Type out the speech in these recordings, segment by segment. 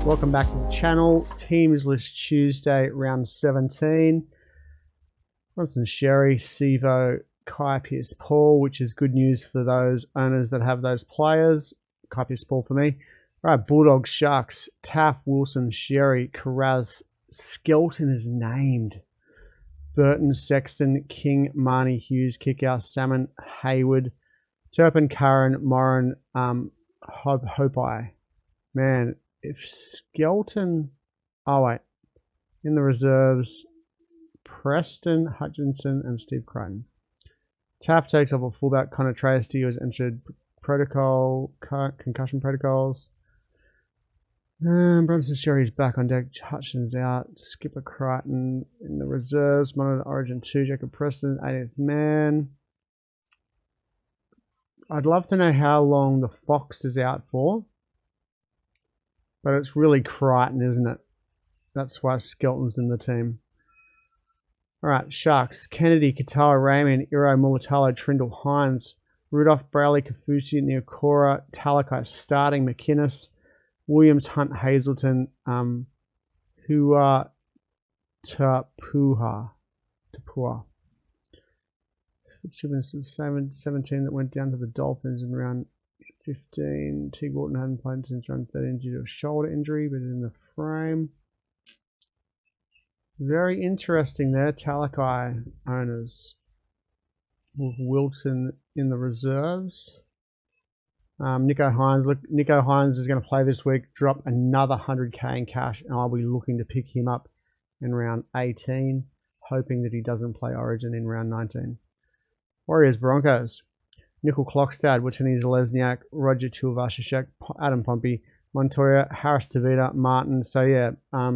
Welcome back to the channel. Teams list Tuesday, round 17. Bronson Sherry, Sivo, Kai Pearce-Paul, which is good news for those owners that have those players. Kai Pearce-Paul for me. All right, Bulldogs Sharks, Taff, Wilson, Sherry, Carraz, Skelton is named. Burton, Sexton, King, Marnie, Hughes, Kickout, Salmon, Hayward, Turpin, Curran, Moran, Hopi. Man, if Skelton... Oh, wait. In the reserves, Preston, Hutchinson, and Steve Crichton. Taff takes off a fullback. Connor Tracey was entered protocol, concussion protocols. Bronson Sherry's back on deck. Hutchinson's out. Skipper Crichton in the reserves. Monitor Origin 2. Jacob Preston, 80th man. I'd love to know how long the Fox is out for. But it's really Crichton, isn't it? That's why Skelton's in the team. Alright, Sharks. Kennedy, Katawa, Raymond, Iro, Mulatalo, Trindle, Hines, Rudolph, Browley, Kafusi, Neokora, Talakai starting, McInnes, Williams, Hunt, Hazelton, Hua, Tapua. Which was the 17 that went down to the Dolphins in round 15. Teague Walton hadn't played since round 13 due to a shoulder injury, but in the frame. Very interesting there, Talakai owners. With Wilton in the reserves. Nico Hines. Look, Nico Hines is going to play this week, drop another 100k in cash, and I'll be looking to pick him up in round 18, hoping that he doesn't play Origin in round 19. Warriors Broncos. Nickel Clockstad, Watini Zalesniak, Roger Tuivasa-Sheck, Adam Pompey, Montoya, Harris Tavita, Martin. So yeah,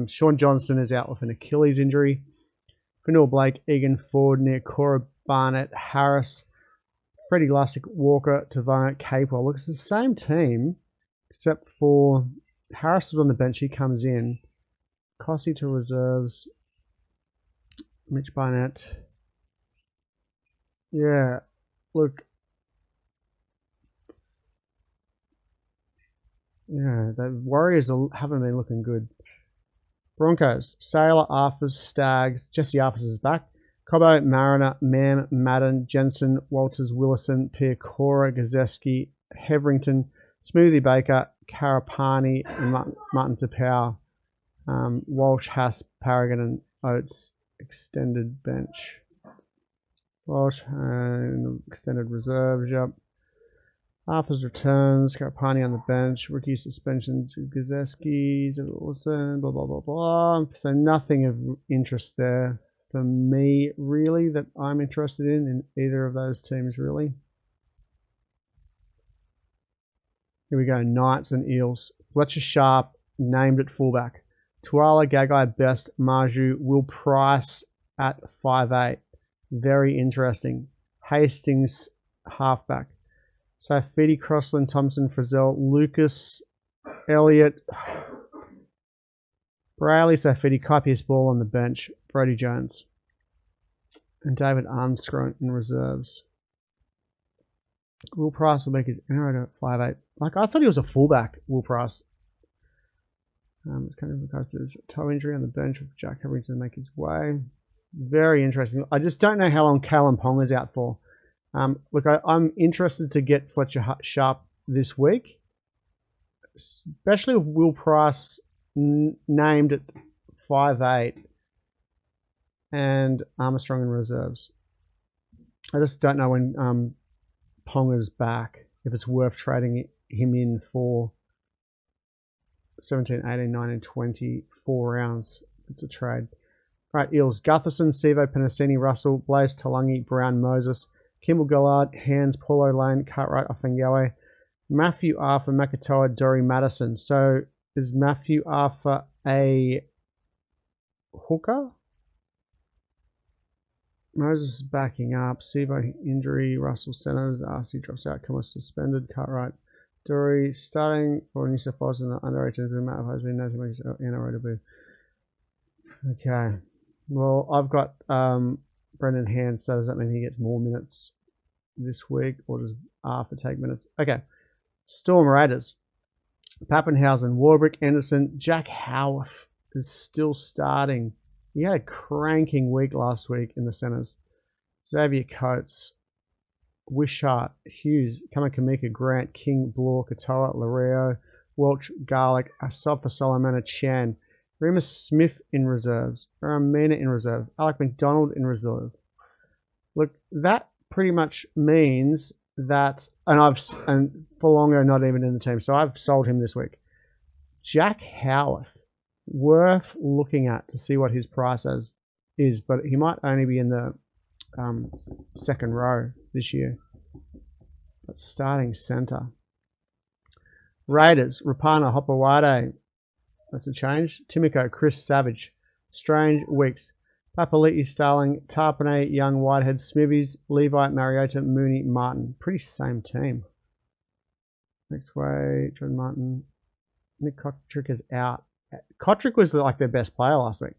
Sean Johnson is out with an Achilles injury. Fanua Blake, Egan Ford, Neokora, Barnett, Harris, Freddie Lussick, Walker, Tavona, Capewell. Look, it's the same team, except for Harris was on the bench. He comes in. Cossey to reserves. Mitch Barnett. Yeah, look. Yeah, the Warriors haven't been looking good. Broncos, Sailor, Arthurs, Stags, Jesse Arthurs is back. Cobbo, Mariner, Mam, Madden, Jensen, Walters, Willison, Pierre Cora, Gazeski, Heverington, Smoothie Baker, Karapani, and Martin Tapau, Walsh, Haas, Paragon, and Oates, extended bench. Walsh, extended reserves, yep. Arthur's returns, Karapani on the bench, rookie suspension to Gazeski, Wilson, blah, blah, blah, blah. So nothing of interest there for me, really, that I'm interested in either of those teams, really. Here we go, Knights and Eels. Fletcher Sharp, named at fullback. Tuala, Gagai, Best, Marju, Will Price at 5'8". Very interesting. Hastings, halfback. Safidi, Crossland, Thompson, Frizzell, Lucas, Elliott, Brayley, Safidi, Kai Pearce-Paul on the bench, Brody Jones, and David Armstrong in reserves. Will Price will make his NRL at 5'8". Like, I thought he was a fullback, Will Price. It's kind of because of a toe injury on the bench with Jack Heverington to make his way. Very interesting. I just don't know how long Callum Pong is out for. Look, I'm interested to get Fletcher Sharp this week, especially with Will Price named at 5'8", and Armstrong in reserves. I just don't know when Pong is back, if it's worth trading him in for 17, 18, 19, 20, 4 rounds. It's a trade. Right, Eels, Gutherson, Sivo, Penasini, Russell, Blaze, Talangi, Brown, Moses, Kimball Gallard, Hands, Paulo Lane, Cartwright, Offengawe, Matthew Arthur, Makatoa, Dory Madison. So is Matthew Arthur a hooker? Moses is backing up. Sivo injury, Russell centers, RC drops out, Cummins suspended, Cartwright, Dory starting for New South Wales in the under 18s with Matt has been known to make his NRL debut. Okay. Well, I've got Brendan Hands, so does that mean he gets more minutes this week, or does Arthur take minutes? Okay. Storm Raiders. Pappenhausen, Warbrick, Anderson, Jack Howarth is still starting. He had a cranking week last week in the centres. Xavier Coates, Wishart, Hughes, Kamakamika, Grant, King, Bloor, Katoa, Lario, Welch, Garlic, Asafa, Solomon, Chan, Remus Smith in reserves, Ramina in reserve, Alec McDonald in reserve. Look, that pretty much means that, and Forlongo not even in the team, so I've sold him this week. Jack Howarth, worth looking at to see what his price is, but he might only be in the second row this year. But starting centre. Raiders, Rapana, Hopawade. That's a change. Timiko, Chris Savage. Strange, Weeks. Papali'i, Starling, Tarpanay, Young, Whitehead, Smithies, Levi, Mariota, Mooney, Martin. Pretty same team. Next way, John Martin. Nick Kotrick is out. Kotrick was like their best player last week.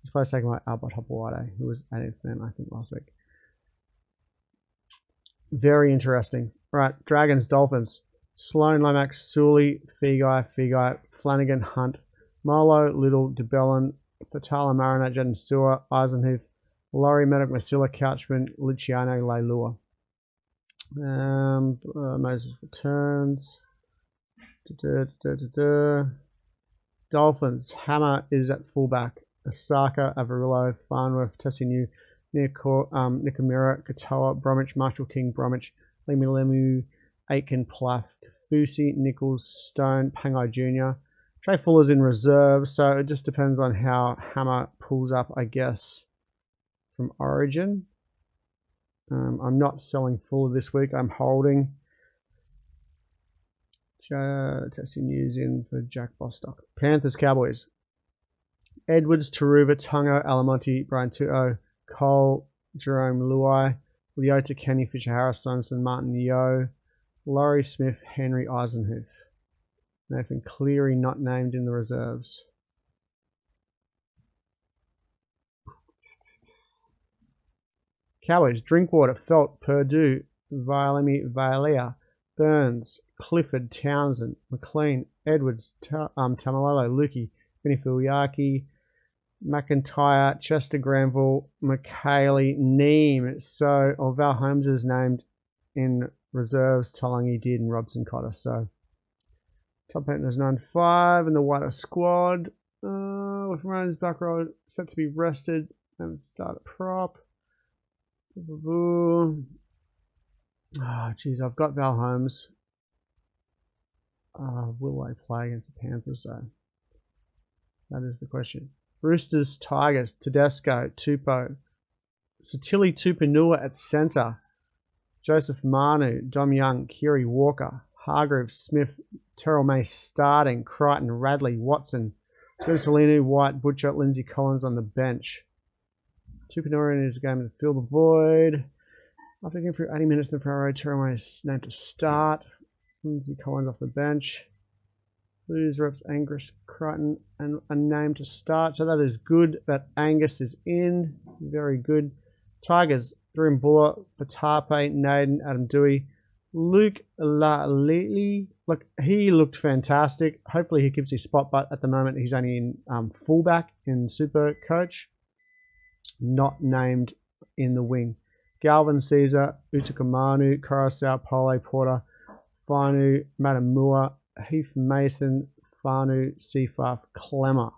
He's supposed to take my Albert Hopawade, who was 80th man, I think, last week. Very interesting. Right, Dragons, Dolphins. Sloan, Lomax, Sully, Figai, Flanagan, Hunt, Molo, Little, DeBellin, Fatala, Marinette, Jaden Sewer, Eisenhuth, Laurie, Medic, Masilla, Couchman, Luciano, Leilua. Moses returns. Dolphins, Hammer is at fullback. Osaka, Avarillo, Farnworth, Tessinu, Nikamura, Katoa, Bromwich, Marshall King, Bromwich, Lemu, Aiken, Pluff, Kafusi, Nichols, Stone, Pangai Jr. Trey Fuller's in reserve, so it just depends on how Hammer pulls up, I guess, from Origin. I'm not selling Fuller this week. I'm holding. Testing news in for Jack Bostock. Panthers, Cowboys. Edwards, Taruva, Tungo, Alamonte, Brian Tuo, Cole, Jerome Luai, Leota, Kenny, Fisher Harris, Sorensen, Martin Yeo, Laurie Smith, Henry Eisenhuth. Nathan Cleary not named in the reserves. Cowboys, Drinkwater, Felt, Purdue, Vialemi, Vailea, Burns, Clifford, Townsend, McLean, Edwards, Tamalolo, Lukey, Vinny Filiaki, McIntyre, Chester Granville, McHaley, Neem. So, Val Holmes is named in reserves, Talangi did, and Robson Cotter. So, top 8 is 9-5 in the wider squad. With Ryan's back row set to be rested and start a prop. Oh, geez, I've got Val Holmes. Will I play against the Panthers, though? That is the question. Roosters, Tigers, Tedesco, Tupou, Satili Tupanua at centre, Joseph Manu, Dom Young, Kiri Walker, Hargreaves, Smith, Terrell May starting, Crichton, Radley, Watson, Spencer White, Butcher, Lindsay Collins on the bench. Tupanua in his game to fill the void. After going through 80 minutes in the front row, Terrell May is named to start. Lindsay Collins off the bench. Lose reps Angus Crichton and a name to start. So that is good that Angus is in. Very good. Tigers, Drew Buller, Fatape, Naden, Adam Dewey, Luke Lalili. Look, he looked fantastic. Hopefully he keeps his spot, but at the moment he's only in fullback in Supercoach. Not named in the wing. Galvin Caesar, Utakamanu, Coruscant, Pole Porter, Fanu, Matamua, Heath Mason, Fanu, Seafaf, Clemmer.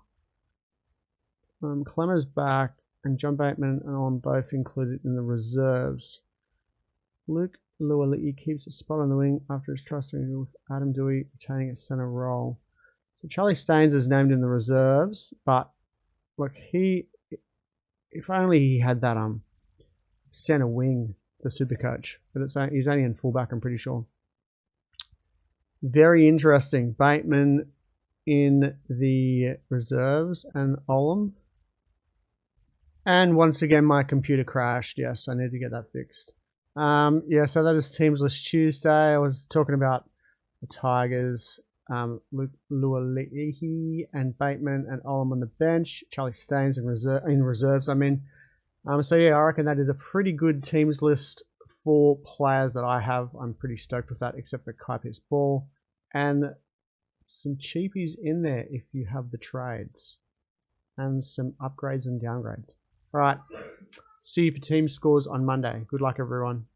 Clemmer's back, and John Bateman and Owen both included in the reserves. Luke Luali'i keeps a spot on the wing after his trust with Adam Dewey retaining a centre role. So Charlie Staines is named in the reserves, but look, if only he had that centre wing for Supercoach, but he's only in fullback, I'm pretty sure. Very interesting. Bateman in the reserves and Olam. And once again, my computer crashed. Yes, I need to get that fixed. Yeah, so that is Teams List Tuesday. I was talking about the Tigers, Luali'i and Bateman and Olam on the bench. Charlie Staines in reserves. So yeah, I reckon that is a pretty good Teams List for players that I have. I'm pretty stoked with that, except for Kai Pierce Ball and some cheapies in there if you have the trades, and some upgrades and downgrades. All right, see you for team scores on Monday. Good luck, everyone.